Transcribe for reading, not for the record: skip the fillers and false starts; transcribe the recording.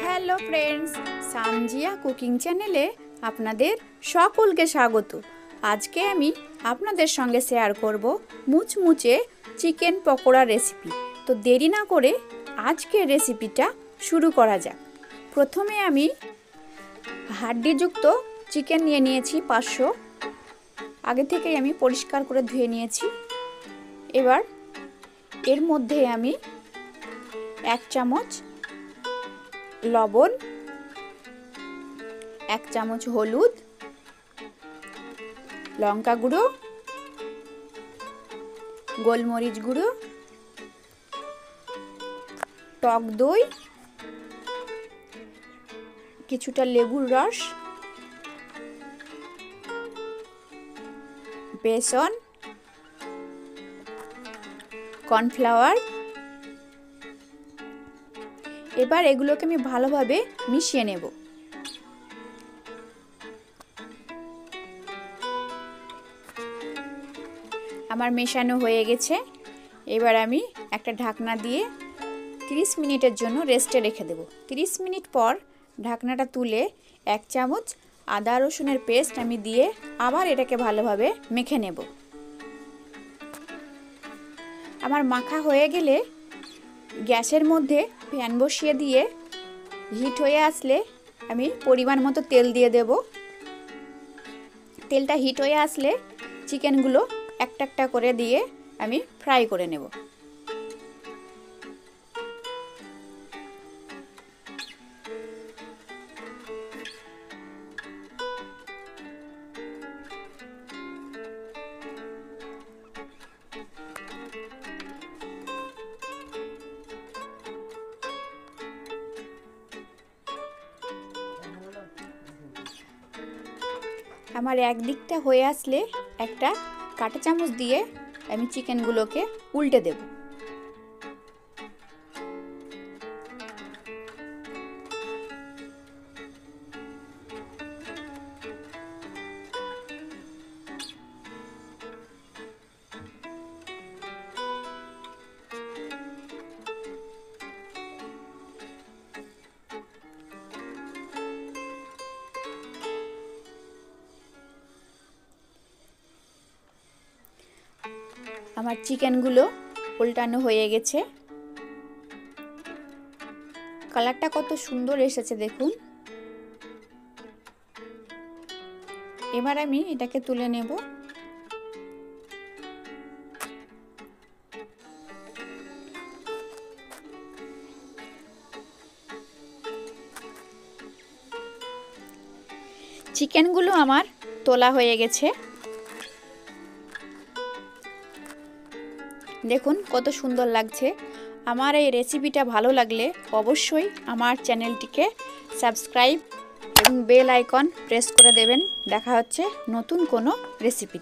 Hello friends, Sanjia cooking চ্যানেলে আপনাদের সকলকে স্বাগত। আজকে আমি আপনাদের সঙ্গে শেয়ার করব মুচমুচে চিকেন পকোড়া রেসিপি। তো দেরি না করে আজকের রেসিপিটা শুরু করা যাক। প্রথমে আমি হাড্ডিযুক্ত চিকেন নিয়ে নিয়েছি 500। আগে থেকেই আমি পরিষ্কার করে ধুয়ে নিয়েছি। এবার এর মধ্যে আমি 1 চামচ লবণ, 1 চামচ হলুদ, লঙ্কা গুঁড়ো, গোলমরিচ গুঁড়ো, টক দই, কিছুটা লেবুর রস, বেসন, কর্নফ্লাওয়ার। এবার এগুলোকে আমি ভালোভাবে মিশিয়ে নেব। আমার মেশানো হয়ে গেছে। এবার আমি একটা ঢাকনা দিয়ে 30 মিনিটের জন্য রেস্টে রেখে দেব। 30 মিনিট পর ঢাকনাটা তুলে 1 চামচ আদা রসুনের পেস্ট আমি দিয়ে আবার এটাকে ভালোভাবে মেখে নেব। আমার মাখা হয়ে গেলে গ্যাসের মধ্যে প্যান বসিয়ে দিয়ে হিট হয়ে আসলে আমি পরিমাণ মতো তেল দিয়ে দেব। তেলটা হিট হয়ে আসলে চিকেনগুলো একটা একটা করে দিয়ে আমি ফ্রাই করে নেব। আমার একদিকটা হয়ে আসলে একটা কাঁটা চামচ দিয়ে আমি চিকেনগুলোকে উল্টে দেব। আমার চিকেনগুলো উল্টানো হয়ে গেছে। কালারটা কত সুন্দর এসেছে দেখুন। এবার আমি এটাকে তুলে নেব। চিকেনগুলো আমার তোলা হয়ে গেছে। দেখুন কত সুন্দর লাগছে। আমার এই রেসিপিটা ভালো লাগলে অবশ্যই আমার চ্যানেলটিকে সাবস্ক্রাইব এবং বেল আইকন প্রেস করে দেবেন। দেখা হচ্ছে নতুন কোনো রেসিপি।